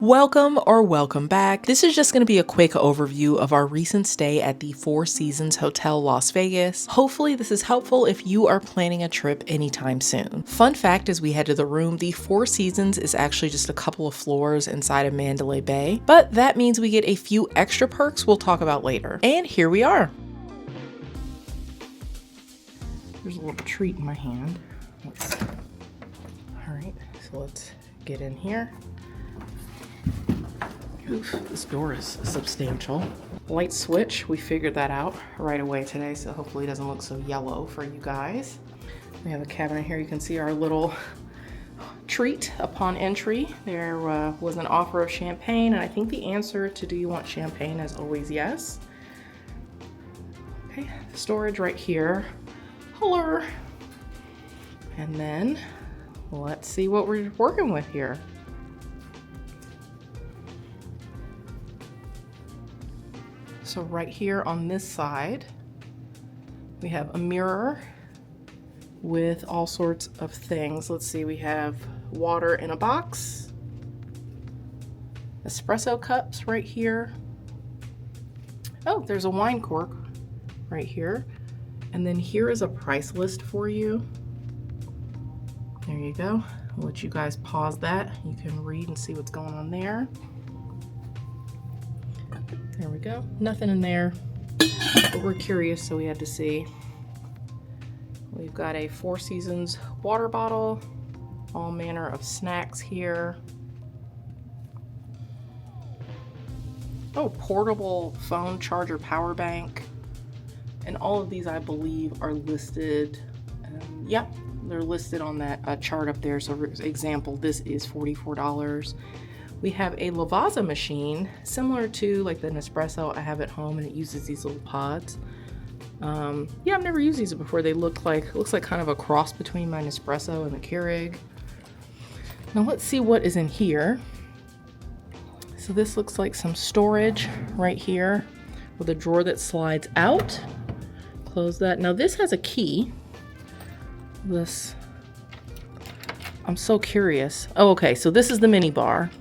Welcome back. This is just going to be a quick overview of our recent stay at the Four Seasons Hotel Las Vegas. Hopefully this is helpful if you are planning a trip anytime soon. Fun fact as we head to the room, the Four Seasons is actually just a couple of floors inside of Mandalay Bay, but that means we get a few extra perks we'll talk about later. And here we are. There's a little treat in my hand. All right, so let's get in here. Oof, this door is substantial. Light switch, we figured that out right away today, so hopefully it doesn't look so yellow for you guys. We have a cabinet here. You can see our little treat upon entry. There was an offer of champagne, and I think the answer to do you want champagne is always yes. Okay, storage right here. Hello. And then let's see what we're working with here. So right here on this side, we have a mirror with all sorts of things. Let's see, we have water in a box, espresso cups right here. Oh, there's a wine cork right here. And then here is a price list for you. There you go. I'll let you guys pause that. You can read and see what's going on there. There we go. Nothing in there, but we're curious, so we had to see. We've got a Four Seasons water bottle, all manner of snacks here. Oh, portable phone charger power bank. And all of these, I believe, are listed. Yep, they're listed on that chart up there. So for example, this is $44. We have a Lavazza machine, similar to like the Nespresso I have at home, and it uses these little pods. Yeah, I've never used these before. They looks like kind of a cross between my Nespresso and the Keurig. Now let's see what is in here. So this looks like some storage right here with a drawer that slides out. Close that. Now this has a key. I'm so curious. Oh, okay, so this is the mini bar.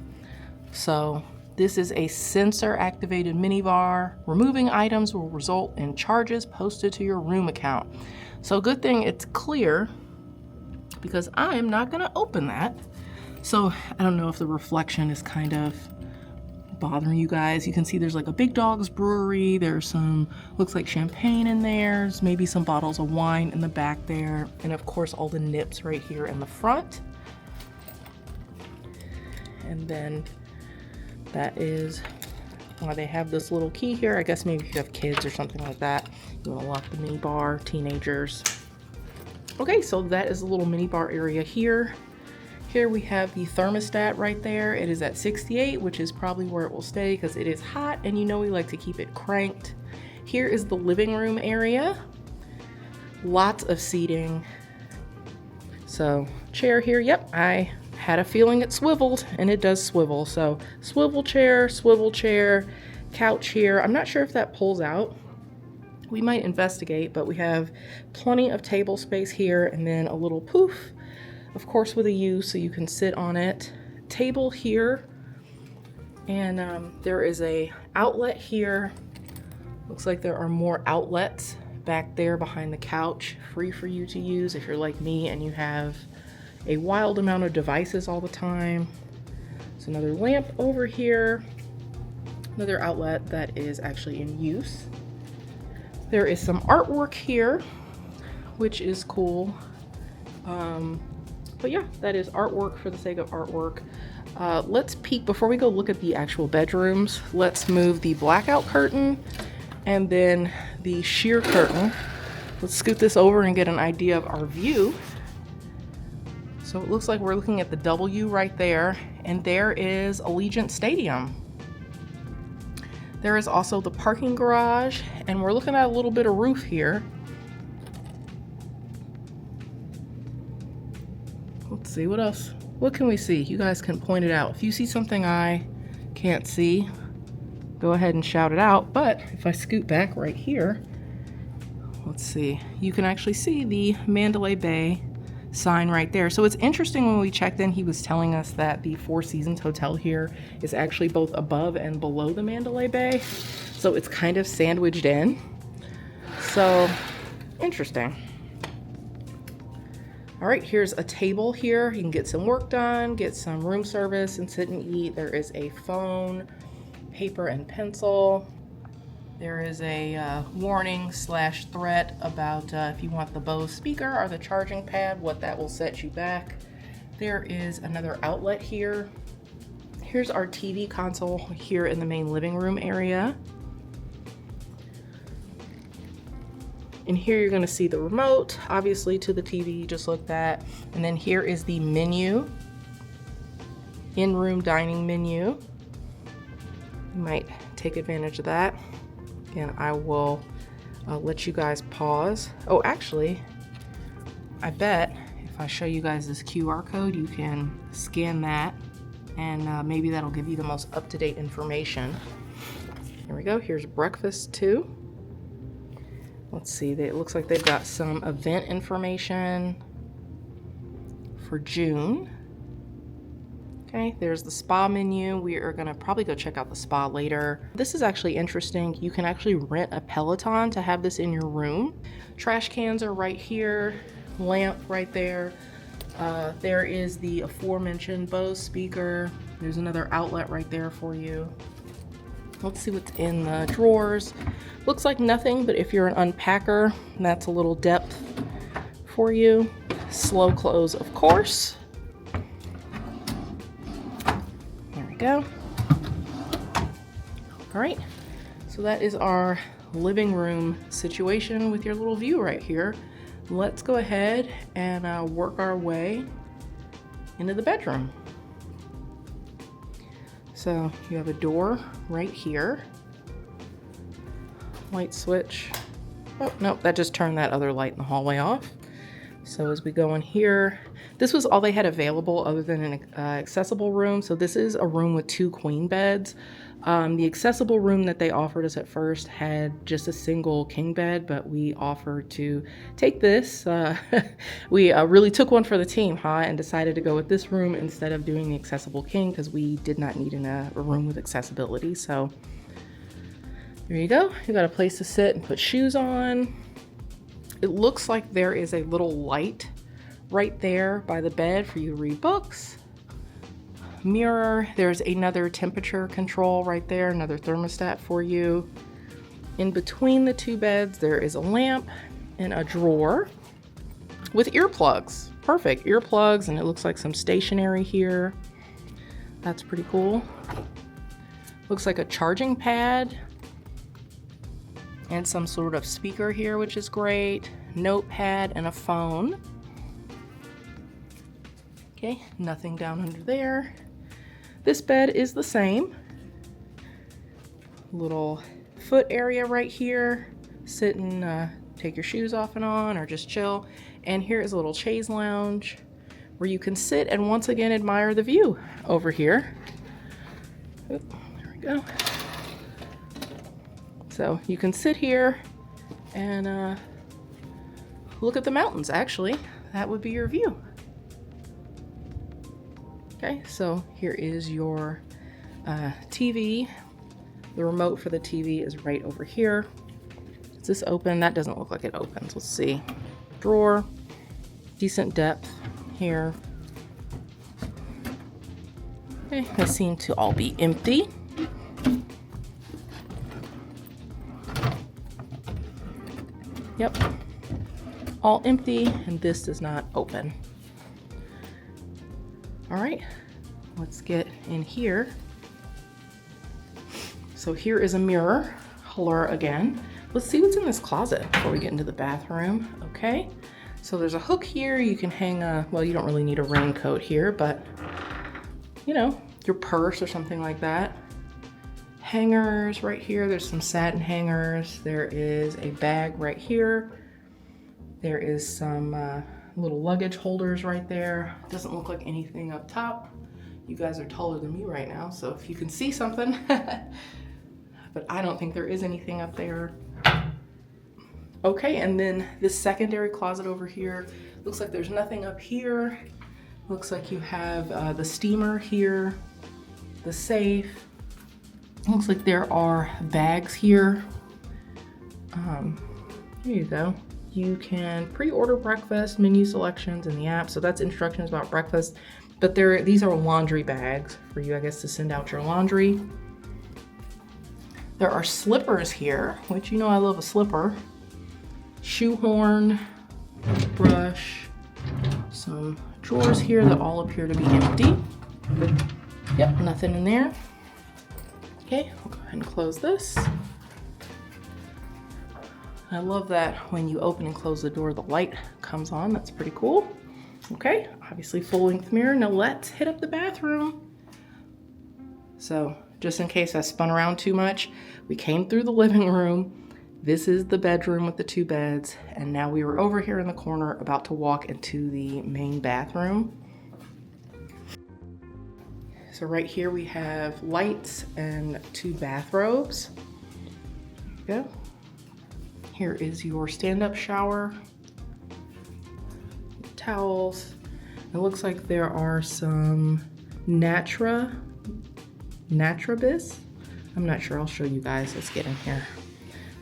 So this is a sensor activated mini bar. Removing items will result in charges posted to your room account. So good thing it's clear, because I am not gonna open that. So I don't know if the reflection is kind of bothering you guys. You can see there's like a Big Dog's Brewery. There's some, looks like champagne in there. There's maybe some bottles of wine in the back there. And of course all the nips right here in the front. And then that is why they have this little key here. I guess maybe if you have kids or something like that, you want to lock the mini bar, teenagers. Okay, so that is a little mini bar area here. Here we have the thermostat right there. It is at 68, which is probably where it will stay because it is hot, and you know we like to keep it cranked. Here is the living room area. Lots of seating. So chair here, yep, I had a feeling it swiveled, and it does swivel. So swivel chair, couch here. I'm not sure if that pulls out. We might investigate, but we have plenty of table space here, and then a little poof, of course with a U so you can sit on it. Table here, and there is a outlet here. Looks like there are more outlets back there behind the couch, free for you to use if you're like me and you have a wild amount of devices all the time. There's another lamp over here, another outlet that is actually in use. There is some artwork here, which is cool. But yeah, that is artwork for the sake of artwork. Let's peek, before we go look at the actual bedrooms, let's move the blackout curtain and then the sheer curtain. Let's scoot this over and get an idea of our view. So it looks like we're looking at the W right there, and there is Allegiant Stadium. There is also the parking garage, and we're looking at a little bit of roof here. Let's see, what else? What can we see? You guys can point it out. If you see something I can't see, go ahead and shout it out. But if I scoot back right here, let's see. You can actually see the Mandalay Bay sign right there. So it's interesting, when we checked in, he was telling us that the Four Seasons Hotel here is actually both above and below the Mandalay Bay. So it's kind of sandwiched in. So interesting. All right, here's a table here. You can get some work done, get some room service, and sit and eat. There is a phone, paper and pencil. There is a warning / threat about if you want the Bose speaker or the charging pad, what that will set you back. There is another outlet here. Here's our TV console here in the main living room area. And here you're going to see the remote, obviously, to the TV you just looked at. And then here is the menu, in-room dining menu. You might take advantage of that. Again, I will let you guys pause. Oh, actually, I bet if I show you guys this QR code, you can scan that, and maybe that'll give you the most up-to-date information. Here we go. Here's breakfast too. Let's see, it looks like they've got some event information for June. Okay, there's the spa menu. We are gonna probably go check out the spa later. This is actually interesting. You can actually rent a Peloton to have this in your room. Trash cans are right here, lamp right there. There is the aforementioned Bose speaker. There's another outlet right there for you. Let's see what's in the drawers. Looks like nothing, but if you're an unpacker, that's a little depth for you. Slow close, of course. There we go. All right, so that is our living room situation with your little view right here. Let's go ahead and work our way into the bedroom. So you have a door right here. Light switch. Oh, nope, that just turned that other light in the hallway off. So as we go in here, this was all they had available other than an accessible room. So this is a room with 2 queen beds. The accessible room that they offered us at first had just a single king bed, but we offered to take this. We really took one for the team, and decided to go with this room instead of doing the accessible king, because we did not need a room with accessibility. So there you go. You got a place to sit and put shoes on. It looks like there is a little light right there by the bed for you to read books. Mirror, there's another temperature control right there, another thermostat for you. In between the 2 beds, there is a lamp and a drawer with earplugs. Perfect, earplugs, and it looks like some stationery here. That's pretty cool. Looks like a charging pad and some sort of speaker here, which is great. Notepad and a phone. Okay, nothing down under there. This bed is the same. Little foot area right here. Sit and take your shoes off and on, or just chill. And here is a little chaise lounge where you can sit and once again admire the view over here. Oop, there we go. So you can sit here and look at the mountains, actually. That would be your view. Okay, so here is your TV. The remote for the TV is right over here. Is this open? That doesn't look like it opens. Let's see. Drawer, decent depth here. Okay, they seem to all be empty. Yep, all empty, and this does not open. All right, let's get in here. So here is a mirror. Hello again. Let's see what's in this closet before we get into the bathroom. Okay, so there's a hook here. You can hang well, you don't really need a raincoat here, but you know, your purse or something like that. Hangers right here. There's some satin hangers. There is a bag right here. There is some little luggage holders right there. Doesn't look like anything up top. You guys are taller than me right now, so if you can see something. But I don't think there is anything up there. Okay, and then this secondary closet over here Looks like there's nothing up here. Looks like you have the steamer here, the safe. Looks like there are bags here. Here you go. You can pre-order breakfast, menu selections in the app. So that's instructions about breakfast. But these are laundry bags for you, I guess, to send out your laundry. There are slippers here, which you know I love a slipper. Shoehorn, brush, some drawers here that all appear to be empty. Yep, nothing in there. Okay, we'll go ahead and close this. I love that when you open and close the door, the light comes on. That's pretty cool. Okay, obviously full length mirror. Now let's hit up the bathroom. So just in case I spun around too much, we came through the living room. This is the bedroom with the 2 beds. And now we were over here in the corner about to walk into the main bathroom. So right here we have lights and 2 bathrobes. There you go. Here is your stand-up shower, towels. It looks like there are some Natrabis. I'm not sure, I'll show you guys, let's get in here.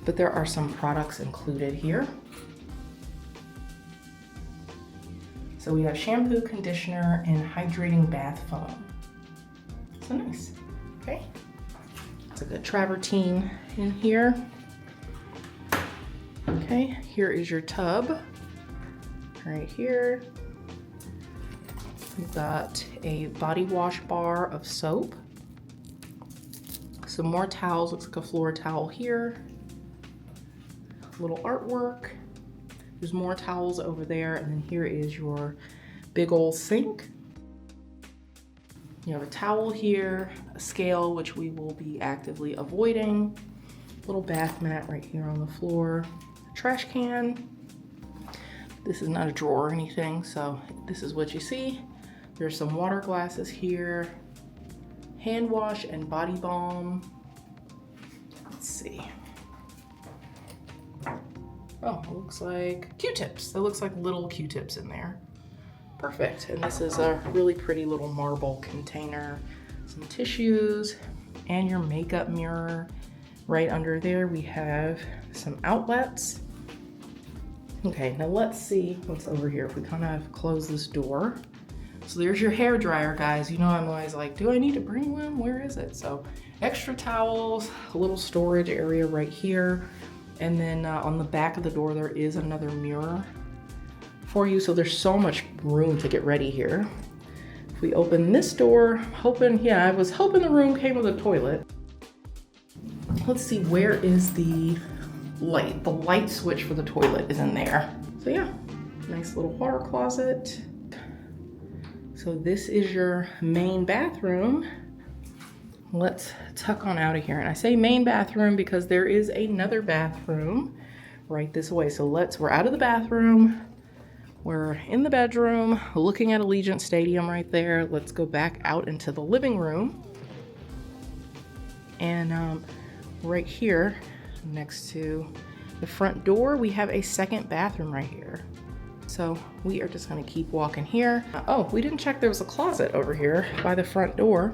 But there are some products included here. So we have shampoo, conditioner, and hydrating bath foam. So nice, okay. It's a good travertine in here. Okay, here is your tub, right here. We've got a body wash bar of soap. Some more towels, looks like a floor towel here. A little artwork. There's more towels over there, and then here is your big old sink. You have a towel here, a scale, which we will be actively avoiding. Little bath mat right here on the floor. Trash can. This is not a drawer or anything, so this is what you see. There's some water glasses here, hand wash and body balm. Let's see. Oh, it looks like Q-tips. It looks like little Q-tips in there. Perfect. And this is a really pretty little marble container. Some tissues and your makeup mirror. Right under there we have some outlets. Okay, now let's see what's over here. If we kind of close this door. So there's your hair dryer, guys. You know, I'm always like, do I need to bring one? Where is it? So extra towels, a little storage area right here. And then on the back of the door, there is another mirror for you. So there's so much room to get ready here. If we open this door, I was hoping the room came with a toilet. Let's see, where is the light? The light switch for the toilet is in there. So yeah, nice little water closet. So this is your main bathroom. Let's tuck on out of here. And I say main bathroom because there is another bathroom right this way. So we're out of the bathroom. We're in the bedroom, looking at Allegiant Stadium right there. Let's go back out into the living room. And right here, next to the front door, we have a second bathroom right here. So we are just gonna keep walking here. Oh, we didn't check there was a closet over here by the front door.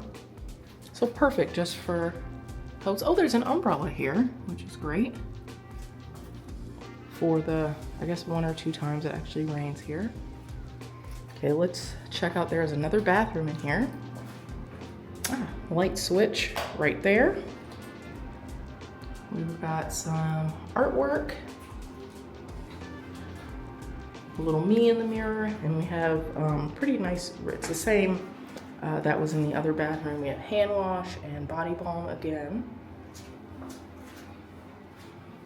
So perfect just for folks. Oh, there's an umbrella here, which is great. For the, I guess 1 or 2 times it actually rains here. Okay, let's check out, there's another bathroom in here. Light switch right there. We've got some artwork. A little me in the mirror, and we have pretty nice, it's the same that was in the other bathroom. We have hand wash and body balm again.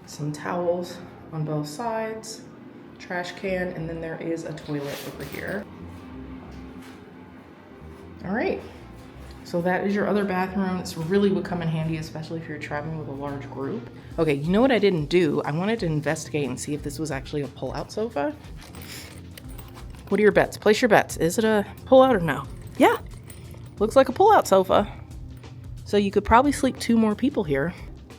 Some towels on both sides, trash can, and then there is a toilet over here. All right, so that is your other bathroom. This really would come in handy, especially if you're traveling with a large group. Okay, you know what I didn't do? I wanted to investigate and see if this was actually a pull-out sofa. What are your bets? Place your bets. Is it a pull-out or no? Yeah, looks like a pull-out sofa. So you could probably sleep 2 more people here.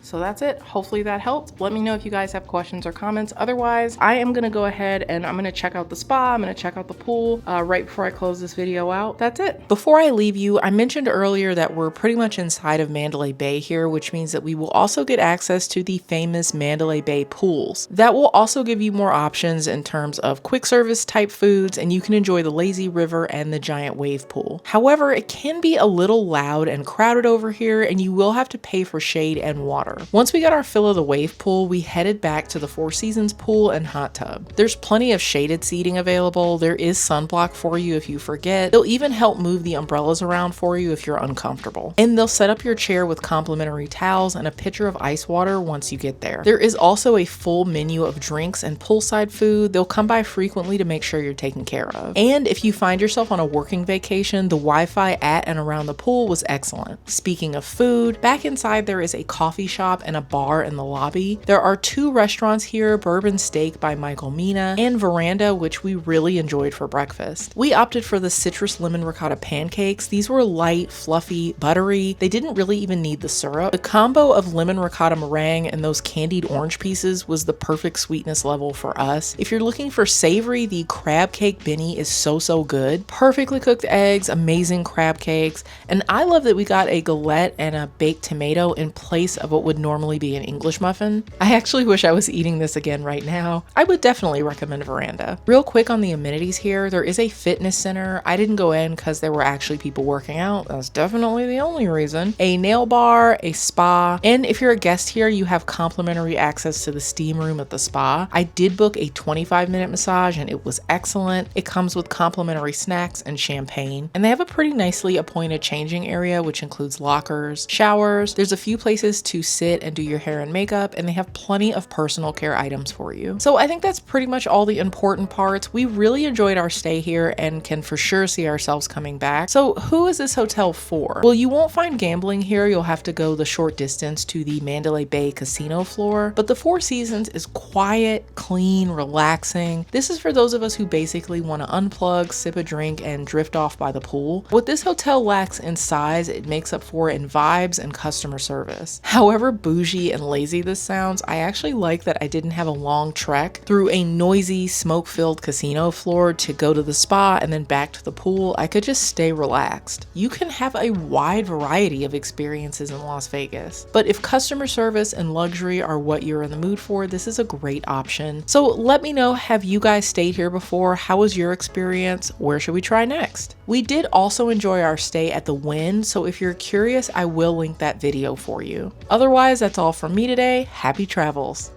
So that's it. Hopefully that helped. Let me know if you guys have questions or comments. Otherwise, I am gonna go ahead and I'm gonna check out the spa. I'm gonna check out the pool right before I close this video out. That's it. Before I leave you, I mentioned earlier that we're pretty much inside of Mandalay Bay here, which means that we will also get access to the famous Mandalay Bay pools. That will also give you more options in terms of quick service type foods, and you can enjoy the lazy river and the giant wave pool. However, it can be a little loud and crowded over here, and you will have to pay for shade and water. Once we got our fill of the wave pool, we headed back to the Four Seasons pool and hot tub. There's plenty of shaded seating available. There is sunblock for you if you forget. They'll even help move the umbrellas around for you if you're uncomfortable. And they'll set up your chair with complimentary towels and a pitcher of ice water once you get there. There is also a full menu of drinks and poolside food. They'll come by frequently to make sure you're taken care of. And if you find yourself on a working vacation, the Wi-Fi at and around the pool was excellent. Speaking of food, back inside there is a coffee shop and a bar in the lobby. There are 2 restaurants here, Bourbon Steak by Michael Mina and Veranda, which we really enjoyed for breakfast. We opted for the citrus lemon ricotta pancakes. These were light, fluffy, buttery. They didn't really even need the syrup. The combo of lemon ricotta meringue and those candied orange pieces was the perfect sweetness level for us. If you're looking for savory, the crab cake Benny is so good. Perfectly cooked eggs, amazing crab cakes, and I love that we got a galette and a baked tomato in place of what would normally be an English muffin. I actually wish I was eating this again right now. I would definitely recommend Veranda. Real quick on the amenities here, there is a fitness center. I didn't go in because there were actually people working out. That's definitely the only reason. A nail bar, a spa, and if you're a guest here, you have complimentary access to the steam room at the spa. I did book a 25-minute massage and it was excellent. It comes with complimentary snacks and champagne, and they have a pretty nicely appointed changing area, which includes lockers, showers. There's a few places to sit and do your hair and makeup, and they have plenty of personal care items for you. So I think that's pretty much all the important parts. We really enjoyed our stay here and can for sure see ourselves coming back. So who is this hotel for? Well, you won't find gambling here. You'll have to go the short distance to the Mandalay Bay casino floor, but the Four Seasons is quiet, clean, relaxing. This is for those of us who basically want to unplug, sip a drink, and drift off by the pool. What this hotel lacks in size, it makes up for in vibes and customer service. However bougie and lazy this sounds, I actually like that I didn't have a long trek through a noisy, smoke-filled casino floor to go to the spa and then back to the pool. I could just stay relaxed. You can have a wide variety of experiences in Las Vegas, but if customer service and luxury are what you're in the mood for, this is a great option. So let me know, have you guys stayed here before? How was your experience? Where should we try next? We did also enjoy our stay at the Wynn, so if you're curious, I will link that video for you. Otherwise, that's all from me today. Happy travels.